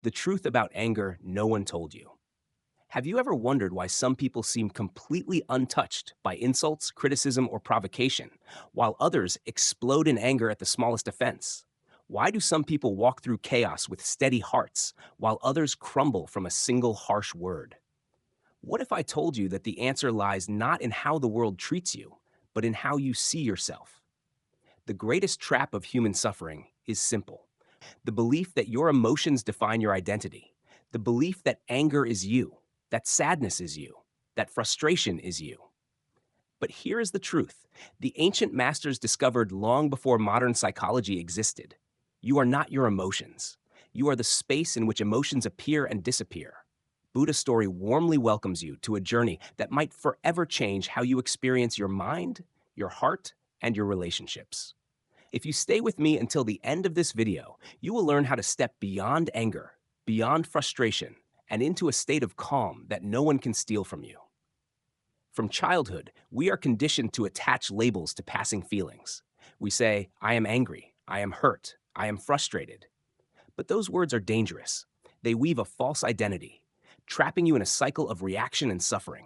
The truth about anger no one told you. Have you ever wondered why some people seem completely untouched by insults, criticism, or provocation, while others explode in anger at the smallest offense? Why do some people walk through chaos with steady hearts, while others crumble from a single harsh word? What if I told you that the answer lies not in how the world treats you, but in how you see yourself? The greatest trap of human suffering is simple: the belief that your emotions define your identity, the belief that anger is you, that sadness is you, that frustration is you. But here is the truth: the ancient masters discovered long before modern psychology existed. You are not your emotions. You are the space in which emotions appear and disappear. Buddha Story warmly welcomes you to a journey that might forever change how you experience your mind, your heart, and your relationships. If you stay with me until the end of this video, you will learn how to step beyond anger, beyond frustration, and into a state of calm that no one can steal from you. From childhood, we are conditioned to attach labels to passing feelings. We say, I am angry, I am hurt, I am frustrated. But those words are dangerous. They weave a false identity, trapping you in a cycle of reaction and suffering.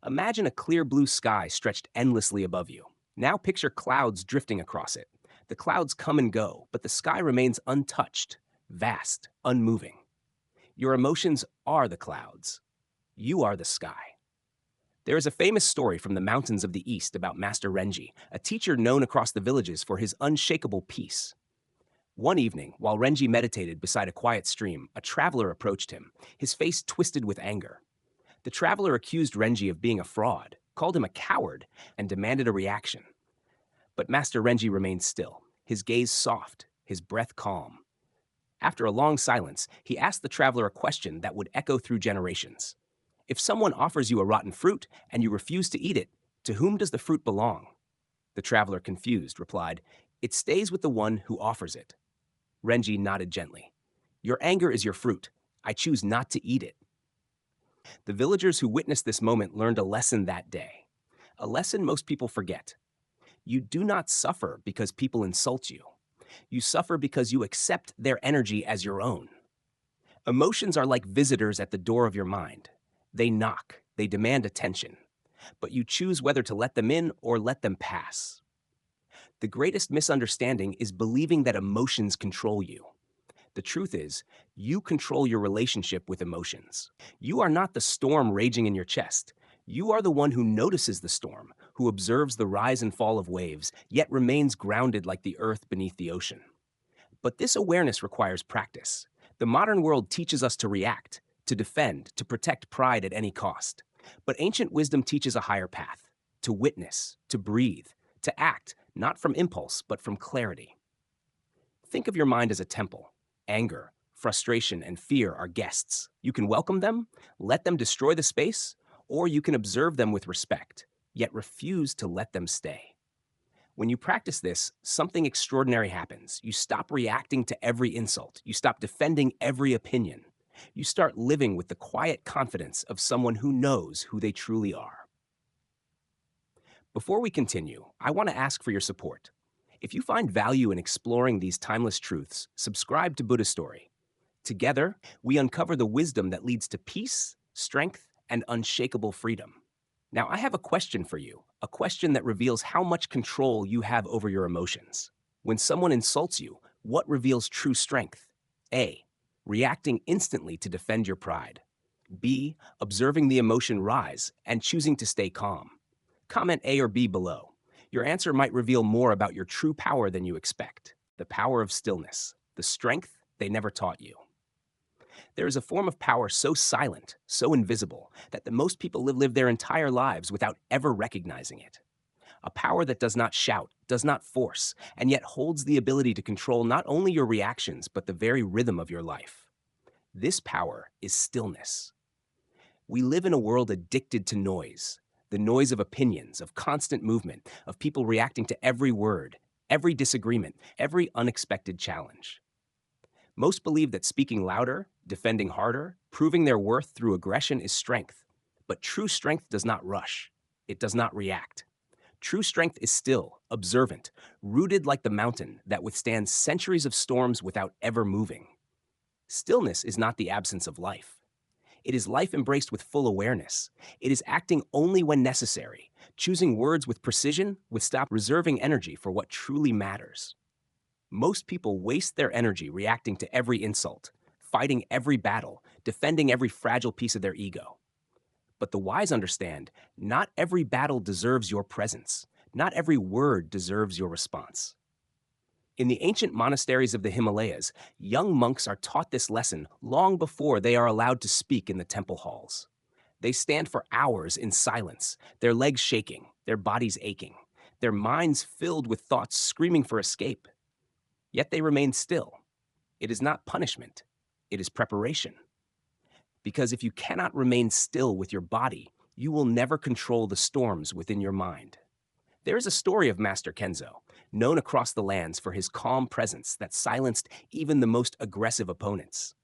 Imagine a clear blue sky stretched endlessly above you. Now picture clouds drifting across it. The clouds come and go, but the sky remains untouched, vast, unmoving. Your emotions are the clouds. You are the sky. There is a famous story from the mountains of the East about Master Renji, a teacher known across the villages for his unshakable peace. One evening, while Renji meditated beside a quiet stream, a traveler approached him, his face twisted with anger. The traveler accused Renji of being a fraud, called him a coward, and demanded a reaction. But Master Renji remained still, his gaze soft, his breath calm. After a long silence, he asked the traveler a question that would echo through generations. If someone offers you a rotten fruit and you refuse to eat it, to whom does the fruit belong? The traveler, confused, replied, It stays with the one who offers it. Renji nodded gently. Your anger is your fruit. I choose not to eat it. The villagers who witnessed this moment learned a lesson that day. A lesson most people forget. You do not suffer because people insult you. You suffer because you accept their energy as your own. Emotions are like visitors at the door of your mind. They knock, they demand attention, but you choose whether to let them in or let them pass. The greatest misunderstanding is believing that emotions control you. The truth is, you control your relationship with emotions. You are not the storm raging in your chest. You are the one who notices the storm, who observes the rise and fall of waves, yet remains grounded like the earth beneath the ocean. But this awareness requires practice. The modern world teaches us to react, to defend, to protect pride at any cost. But ancient wisdom teaches a higher path: to witness, to breathe, to act, not from impulse, but from clarity. Think of your mind as a temple. Anger, frustration, and fear are guests. You can welcome them, let them destroy the space, or you can observe them with respect, yet refuse to let them stay. When you practice this, something extraordinary happens. You stop reacting to every insult. You stop defending every opinion. You start living with the quiet confidence of someone who knows who they truly are. Before we continue, I want to ask for your support. If you find value in exploring these timeless truths, subscribe to Buddha Story. Together, we uncover the wisdom that leads to peace, strength, and unshakable freedom. Now, I have a question for you, a question that reveals how much control you have over your emotions. When someone insults you, what reveals true strength? A. Reacting instantly to defend your pride. B. Observing the emotion rise and choosing to stay calm. Comment A or B below. Your answer might reveal more about your true power than you expect. The power of stillness, the strength they never taught you. There is a form of power so silent, so invisible, that the most people live their entire lives without ever recognizing it. A power that does not shout, does not force, and yet holds the ability to control not only your reactions, but the very rhythm of your life. This power is stillness. We live in a world addicted to noise, the noise of opinions, of constant movement, of people reacting to every word, every disagreement, every unexpected challenge. Most believe that speaking louder, defending harder, proving their worth through aggression is strength. But true strength does not rush. It does not react. True strength is still, observant, rooted like the mountain that withstands centuries of storms without ever moving. Stillness is not the absence of life. It is life embraced with full awareness. It is acting only when necessary, choosing words with precision, with stop reserving energy for what truly matters. Most people waste their energy reacting to every insult, fighting every battle, defending every fragile piece of their ego. But the wise understand not every battle deserves your presence. Not every word deserves your response. In the ancient monasteries of the Himalayas, young monks are taught this lesson long before they are allowed to speak in the temple halls. They stand for hours in silence, their legs shaking, their bodies aching, their minds filled with thoughts screaming for escape. Yet they remain still. It is not punishment, it is preparation. Because if you cannot remain still with your body, you will never control the storms within your mind. There is a story of Master Kenzo, known across the lands for his calm presence that silenced even the most aggressive opponents.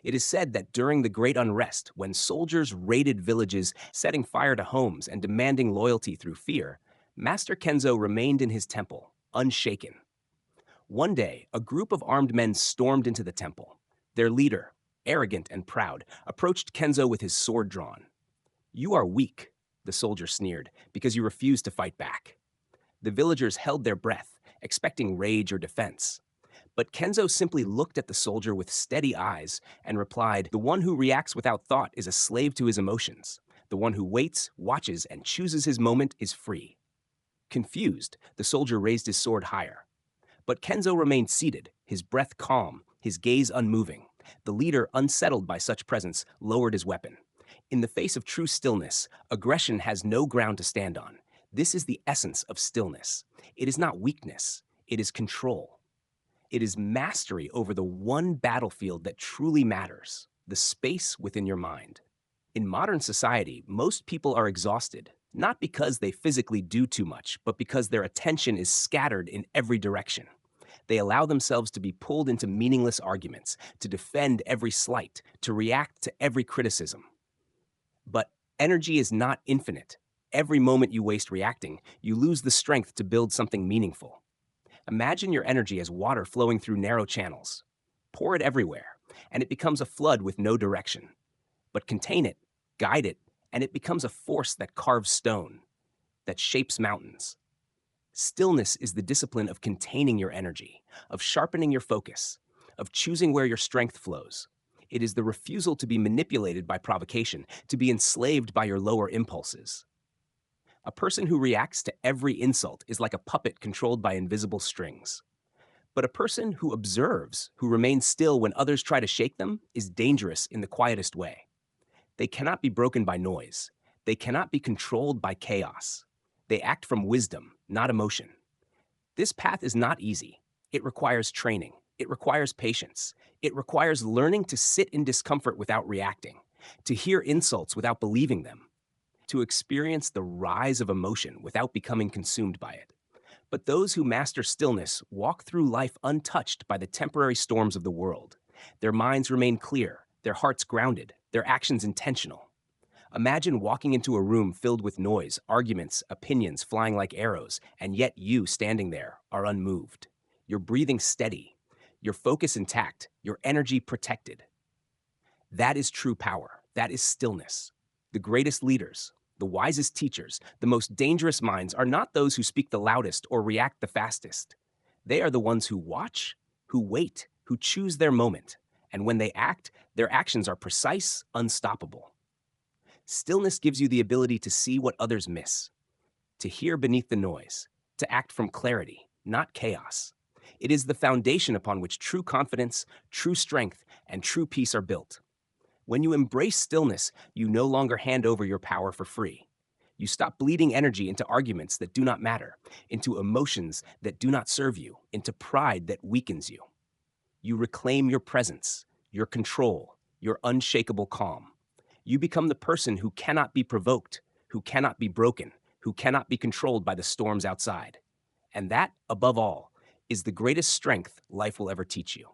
It is said that during the Great Unrest, when soldiers raided villages, setting fire to homes and demanding loyalty through fear, Master Kenzo remained in his temple, unshaken. One day, a group of armed men stormed into the temple. Their leader, arrogant and proud, approached Kenzo with his sword drawn. "You are weak," the soldier sneered, "because you refuse to fight back." The villagers held their breath, expecting rage or defense. But Kenzo simply looked at the soldier with steady eyes and replied, "The one who reacts without thought is a slave to his emotions. The one who waits, watches, and chooses his moment is free." Confused, the soldier raised his sword higher. But Kenzo remained seated, his breath calm, his gaze unmoving. The leader, unsettled by such presence, lowered his weapon. In the face of true stillness, aggression has no ground to stand on. This is the essence of stillness. It is not weakness, it is control. It is mastery over the one battlefield that truly matters, the space within your mind. In modern society, most people are exhausted, not because they physically do too much, but because their attention is scattered in every direction. They allow themselves to be pulled into meaningless arguments, to defend every slight, to react to every criticism. But energy is not infinite. Every moment you waste reacting, you lose the strength to build something meaningful. Imagine your energy as water flowing through narrow channels. Pour it everywhere, and it becomes a flood with no direction. But contain it, guide it, and it becomes a force that carves stone, that shapes mountains. Stillness is the discipline of containing your energy, of sharpening your focus, of choosing where your strength flows. It is the refusal to be manipulated by provocation, to be enslaved by your lower impulses. A person who reacts to every insult is like a puppet controlled by invisible strings. But a person who observes, who remains still when others try to shake them, is dangerous in the quietest way. They cannot be broken by noise. They cannot be controlled by chaos. They act from wisdom, not emotion. This path is not easy. It requires training. It requires patience. It requires learning to sit in discomfort without reacting, to hear insults without believing them, to experience the rise of emotion without becoming consumed by it. But those who master stillness walk through life untouched by the temporary storms of the world. Their minds remain clear, their hearts grounded, their actions intentional. Imagine walking into a room filled with noise, arguments, opinions flying like arrows, and yet you standing there are unmoved. Your breathing steady, your focus intact, your energy protected. That is true power. That is stillness. The greatest leaders, the wisest teachers, the most dangerous minds are not those who speak the loudest or react the fastest. They are the ones who watch, who wait, who choose their moment. And when they act, their actions are precise, unstoppable. Stillness gives you the ability to see what others miss, to hear beneath the noise, to act from clarity, not chaos. It is the foundation upon which true confidence, true strength, and true peace are built. When you embrace stillness, you no longer hand over your power for free. You stop bleeding energy into arguments that do not matter, into emotions that do not serve you, into pride that weakens you. You reclaim your presence, your control, your unshakable calm. You become the person who cannot be provoked, who cannot be broken, who cannot be controlled by the storms outside. And that, above all, is the greatest strength life will ever teach you.